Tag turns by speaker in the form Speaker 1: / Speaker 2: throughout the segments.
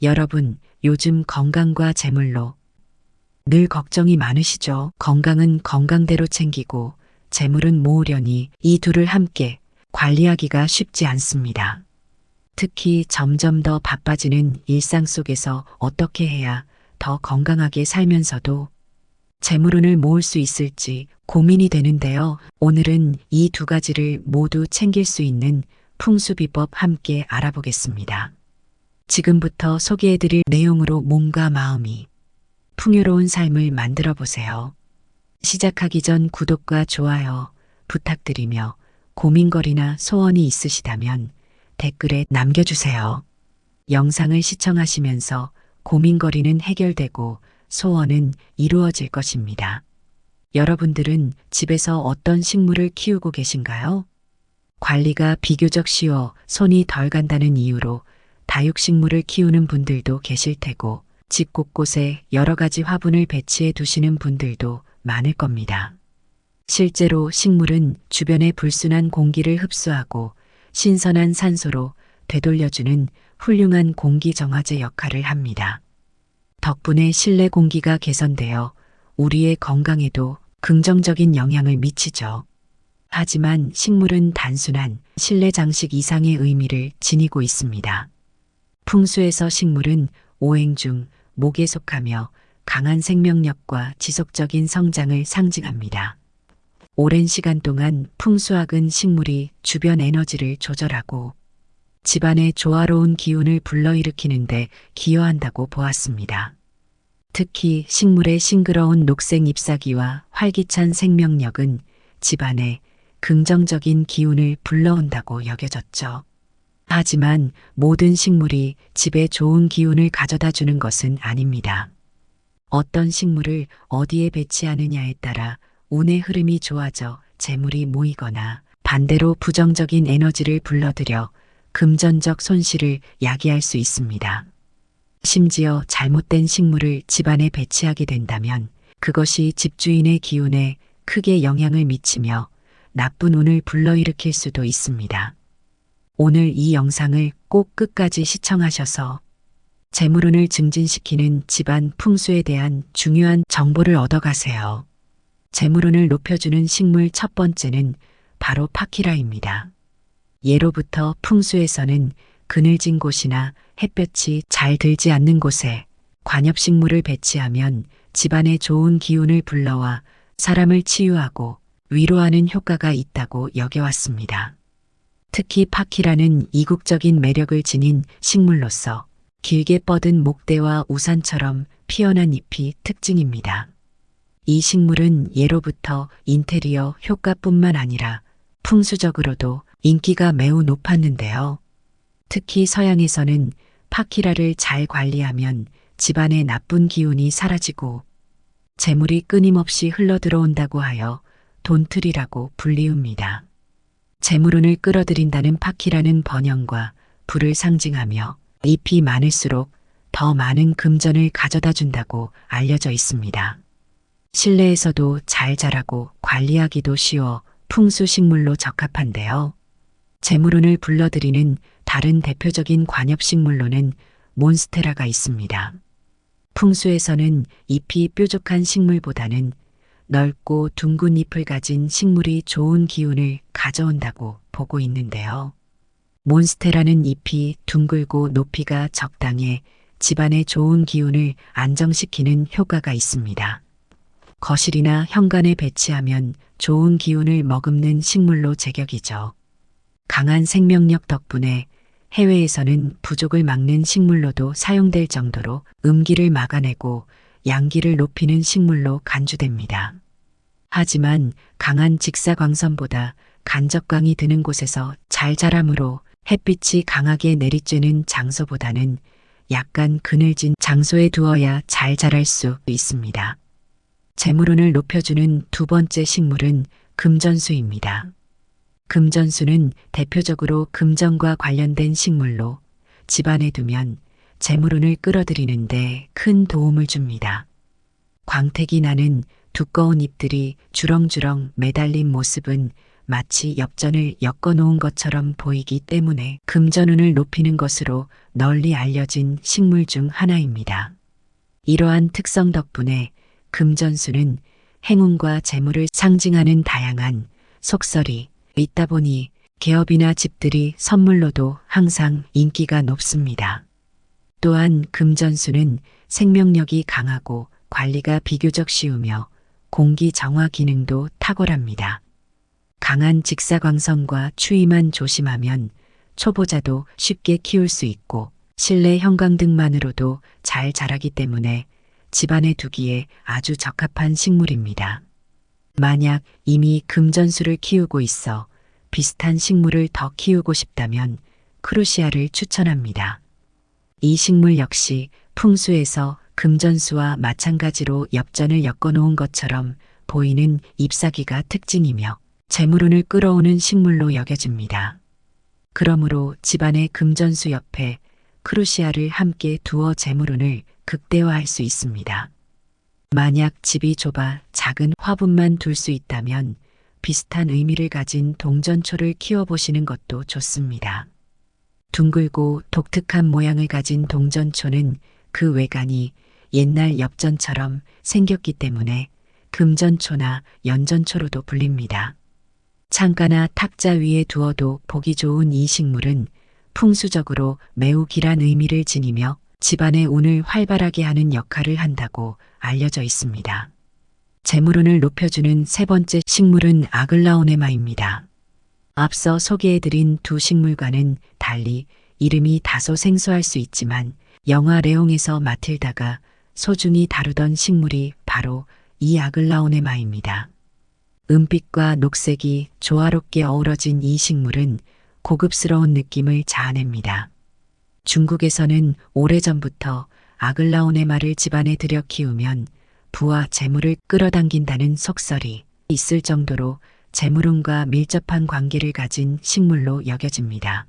Speaker 1: 여러분, 요즘 건강과 재물로 늘 걱정이 많으시죠? 건강은 건강대로 챙기고 재물은 모으려니 이 둘을 함께 관리하기가 쉽지 않습니다. 특히 점점 더 바빠지는 일상 속에서 어떻게 해야 더 건강하게 살면서도 재물운을 모을 수 있을지 고민이 되는데요. 오늘은 이 두 가지를 모두 챙길 수 있는 풍수 비법 함께 알아보겠습니다. 지금부터 소개해드릴 내용으로 몸과 마음이 풍요로운 삶을 만들어 보세요. 시작하기 전 구독과 좋아요 부탁드리며 고민거리나 소원이 있으시다면 댓글에 남겨주세요. 영상을 시청하시면서 고민거리는 해결되고 소원은 이루어질 것입니다. 여러분들은 집에서 어떤 식물을 키우고 계신가요? 관리가 비교적 쉬워 손이 덜 간다는 이유로 다육식물을 키우는 분들도 계실 테고 집 곳곳에 여러 가지 화분을 배치해 두시는 분들도 많을 겁니다. 실제로 식물은 주변의 불순한 공기를 흡수하고 신선한 산소로 되돌려주는 훌륭한 공기 정화제 역할을 합니다. 덕분에 실내 공기가 개선되어 우리의 건강에도 긍정적인 영향을 미치죠. 하지만 식물은 단순한 실내 장식 이상의 의미를 지니고 있습니다. 풍수에서 식물은 오행중 목에 속하며 강한 생명력과 지속적인 성장을 상징합니다. 오랜 시간 동안 풍수학은 식물이 주변 에너지를 조절하고 집안의 조화로운 기운을 불러일으키는데 기여한다고 보았습니다. 특히 식물의 싱그러운 녹색 잎사귀와 활기찬 생명력은 집안에 긍정적인 기운을 불러온다고 여겨졌죠. 하지만 모든 식물이 집에 좋은 기운을 가져다 주는 것은 아닙니다. 어떤 식물을 어디에 배치하느냐에 따라 운의 흐름이 좋아져 재물이 모이거나 반대로 부정적인 에너지를 불러들여 금전적 손실을 야기할 수 있습니다. 심지어 잘못된 식물을 집안에 배치하게 된다면 그것이 집주인의 기운에 크게 영향을 미치며 나쁜 운을 불러일으킬 수도 있습니다. 오늘 이 영상을 꼭 끝까지 시청하셔서 재물운을 증진시키는 집안 풍수에 대한 중요한 정보를 얻어가세요. 재물운을 높여주는 식물 첫 번째는 바로 파키라입니다. 예로부터 풍수에서는 그늘진 곳이나 햇볕이 잘 들지 않는 곳에 관엽식물을 배치하면 집안에 좋은 기운을 불러와 사람을 치유하고 위로하는 효과가 있다고 여겨왔습니다. 특히 파키라는 이국적인 매력을 지닌 식물로서 길게 뻗은 목대와 우산처럼 피어난 잎이 특징입니다. 이 식물은 예로부터 인테리어 효과뿐만 아니라 풍수적으로도 인기가 매우 높았는데요. 특히 서양에서는 파키라를 잘 관리하면 집안의 나쁜 기운이 사라지고 재물이 끊임없이 흘러들어온다고 하여 돈틀이라고 불리웁니다. 재물운을 끌어들인다는 파키라는 번영과 불을 상징하며 잎이 많을수록 더 많은 금전을 가져다 준다고 알려져 있습니다. 실내에서도 잘 자라고 관리하기도 쉬워 풍수식물로 적합한데요. 재물운을 불러들이는 다른 대표적인 관엽식물로는 몬스테라가 있습니다. 풍수에서는 잎이 뾰족한 식물보다는 넓고 둥근 잎을 가진 식물이 좋은 기운을 가져온다고 보고 있는데요. 몬스테라는 잎이 둥글고 높이가 적당해 집안의 좋은 기운을 안정시키는 효과가 있습니다. 거실이나 현관에 배치하면 좋은 기운을 머금는 식물로 제격이죠. 강한 생명력 덕분에 해외에서는 부족을 막는 식물로도 사용될 정도로 음기를 막아내고 양기를 높이는 식물로 간주됩니다. 하지만 강한 직사광선보다 간접광이 드는 곳에서 잘 자라므로 햇빛이 강하게 내리쬐는 장소보다는 약간 그늘진 장소에 두어야 잘 자랄 수 있습니다. 재물운을 높여주는 두 번째 식물은 금전수입니다. 금전수는 대표적으로 금전과 관련된 식물로 집안에 두면 재물운을 끌어들이는데 큰 도움을 줍니다. 광택이 나는 두꺼운 잎들이 주렁주렁 매달린 모습은 마치 엽전을 엮어 놓은 것처럼 보이기 때문에 금전운을 높이는 것으로 널리 알려진 식물 중 하나입니다. 이러한 특성 덕분에 금전수는 행운과 재물을 상징하는 다양한 속설이 있다 보니 개업이나 집들이 선물로도 항상 인기가 높습니다. 또한 금전수는 생명력이 강하고 관리가 비교적 쉬우며 공기 정화 기능도 탁월합니다. 강한 직사광선과 추위만 조심하면 초보자도 쉽게 키울 수 있고 실내 형광등만으로도 잘 자라기 때문에 집안에 두기에 아주 적합한 식물입니다. 만약 이미 금전수를 키우고 있어 비슷한 식물을 더 키우고 싶다면 크루시아를 추천합니다. 이 식물 역시 풍수에서 금전수와 마찬가지로 엽전을 엮어 놓은 것처럼 보이는 잎사귀가 특징이며 재물운을 끌어오는 식물로 여겨집니다. 그러므로 집안의 금전수 옆에 크루시아를 함께 두어 재물운을 극대화할 수 있습니다. 만약 집이 좁아 작은 화분만 둘 수 있다면 비슷한 의미를 가진 동전초를 키워보시는 것도 좋습니다. 둥글고 독특한 모양을 가진 동전초는 그 외관이 옛날 엽전처럼 생겼기 때문에 금전초나 연전초로도 불립니다. 창가나 탁자 위에 두어도 보기 좋은 이 식물은 풍수적으로 매우 길한 의미를 지니며 집안의 운을 활발하게 하는 역할을 한다고 알려져 있습니다. 재물운을 높여주는 세 번째 식물은 아글라오네마입니다. 앞서 소개해드린 두 식물과는 달리 이름이 다소 생소할 수 있지만 영화 레옹에서 마틸다가 소중히 다루던 식물이 바로 이 아글라오네마입니다. 은빛과 녹색이 조화롭게 어우러진 이 식물은 고급스러운 느낌을 자아냅니다. 중국에서는 오래전부터 아글라오네마를 집안에 들여 키우면 부와 재물을 끌어당긴다는 속설이 있을 정도로 재물운과 밀접한 관계를 가진 식물로 여겨집니다.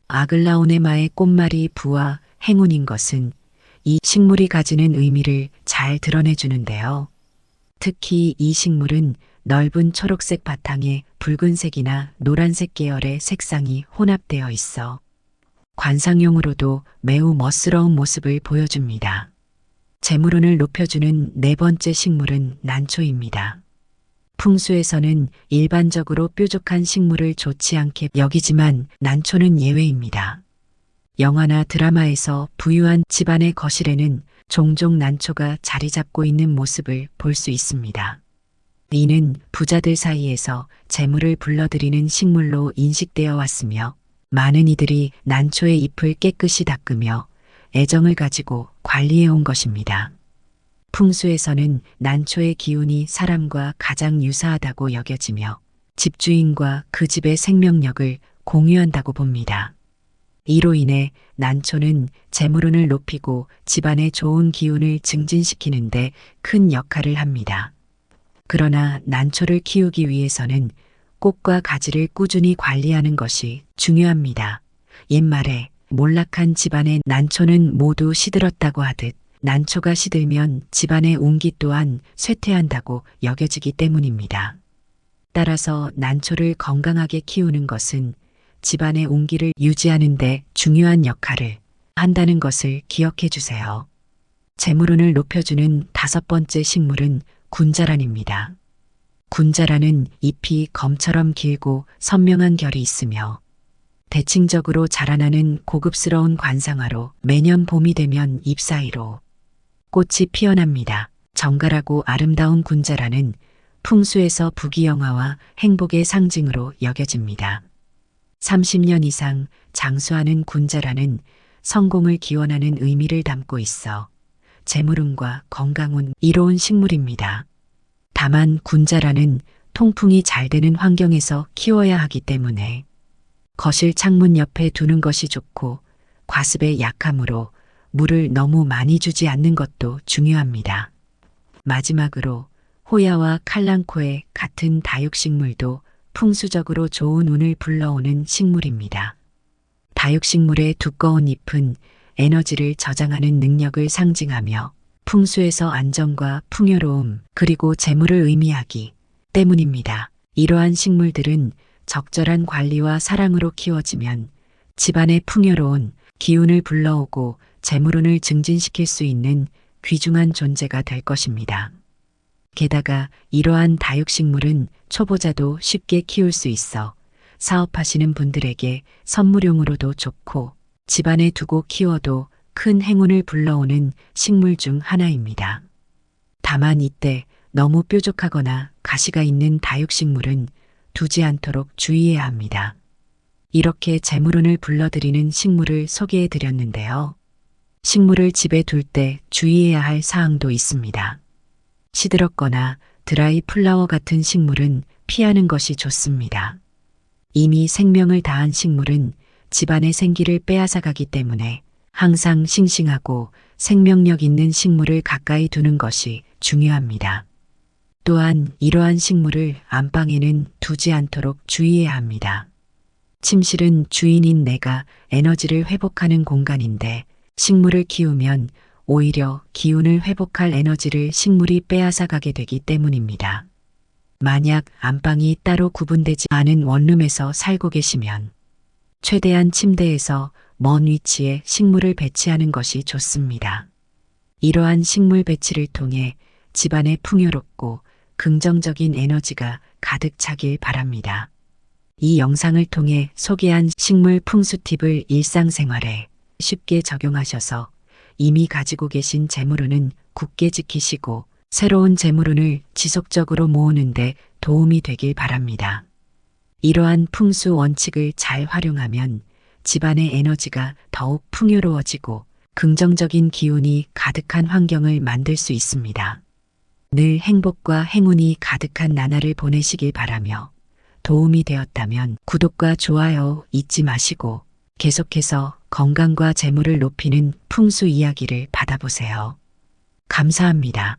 Speaker 1: 아글라오네마의 꽃말이 부와 행운인 것은 이 식물이 가지는 의미를 잘 드러내주는데요. 특히 이 식물은 넓은 초록색 바탕에 붉은색이나 노란색 계열의 색상이 혼합되어 있어 관상용으로도 매우 멋스러운 모습을 보여줍니다. 재물운을 높여주는 네 번째 식물은 난초입니다. 풍수에서는 일반적으로 뾰족한 식물을 좋지 않게 여기지만 난초는 예외입니다. 영화나 드라마에서 부유한 집안의 거실에는 종종 난초가 자리 잡고 있는 모습을 볼 수 있습니다. 이는 부자들 사이에서 재물을 불러들이는 식물로 인식되어 왔으며 많은 이들이 난초의 잎을 깨끗이 닦으며 애정을 가지고 관리해 온 것입니다. 풍수에서는 난초의 기운이 사람과 가장 유사하다고 여겨지며 집주인과 그 집의 생명력을 공유한다고 봅니다. 이로 인해 난초는 재물운을 높이고 집안의 좋은 기운을 증진시키는데 큰 역할을 합니다. 그러나 난초를 키우기 위해서는 꽃과 가지를 꾸준히 관리하는 것이 중요합니다. 옛말에 몰락한 집안의 난초는 모두 시들었다고 하듯 난초가 시들면 집안의 운기 또한 쇠퇴한다고 여겨지기 때문입니다. 따라서 난초를 건강하게 키우는 것은 집안의 운기를 유지하는 데 중요한 역할을 한다는 것을 기억해 주세요. 재물운을 높여주는 다섯 번째 식물은 군자란입니다. 군자란은 잎이 검처럼 길고 선명한 결이 있으며 대칭적으로 자라나는 고급스러운 관상화로 매년 봄이 되면 잎 사이로 꽃이 피어납니다. 정갈하고 아름다운 군자란은 풍수에서 부귀영화와 행복의 상징으로 여겨집니다. 30년 이상 장수하는 군자란은 성공을 기원하는 의미를 담고 있어 재물운과 건강운 이로운 식물입니다. 다만 군자란은 통풍이 잘 되는 환경에서 키워야 하기 때문에 거실 창문 옆에 두는 것이 좋고 과습에 약하므로 물을 너무 많이 주지 않는 것도 중요합니다. 마지막으로 호야와 칼랑코에 같은 다육식물도 풍수적으로 좋은 운을 불러오는 식물입니다. 다육식물의 두꺼운 잎은 에너지를 저장하는 능력을 상징하며 풍수에서 안정과 풍요로움 그리고 재물을 의미하기 때문입니다. 이러한 식물들은 적절한 관리와 사랑으로 키워지면 집안에 풍요로운 기운을 불러오고 재물운을 증진시킬 수 있는 귀중한 존재가 될 것입니다. 게다가 이러한 다육식물은 초보자도 쉽게 키울 수 있어 사업하시는 분들에게 선물용으로도 좋고 집안에 두고 키워도 큰 행운을 불러오는 식물 중 하나입니다. 다만 이때 너무 뾰족하거나 가시가 있는 다육식물은 두지 않도록 주의해야 합니다. 이렇게 재물운을 불러들이는 식물을 소개해 드렸는데요. 식물을 집에 둘 때 주의해야 할 사항도 있습니다. 시들었거나 드라이 플라워 같은 식물은 피하는 것이 좋습니다. 이미 생명을 다한 식물은 집안의 생기를 빼앗아가기 때문에 항상 싱싱하고 생명력 있는 식물을 가까이 두는 것이 중요합니다. 또한 이러한 식물을 안방에는 두지 않도록 주의해야 합니다. 침실은 주인인 내가 에너지를 회복하는 공간인데 식물을 키우면 오히려 기운을 회복할 에너지를 식물이 빼앗아가게 되기 때문입니다. 만약 안방이 따로 구분되지 않은 원룸에서 살고 계시면 최대한 침대에서 먼 위치에 식물을 배치하는 것이 좋습니다. 이러한 식물 배치를 통해 집안에 풍요롭고 긍정적인 에너지가 가득 차길 바랍니다. 이 영상을 통해 소개한 식물 풍수 팁을 일상생활에 쉽게 적용하셔서 이미 가지고 계신 재물운은 굳게 지키시고 새로운 재물운을 지속적으로 모으는데 도움이 되길 바랍니다. 이러한 풍수 원칙을 잘 활용하면 집안의 에너지가 더욱 풍요로워지고 긍정적인 기운이 가득한 환경을 만들 수 있습니다. 늘 행복과 행운이 가득한 나날을 보내시길 바라며 도움이 되었다면 구독과 좋아요 잊지 마시고 계속해서 건강과 재물을 높이는 풍수 이야기를 받아보세요. 감사합니다.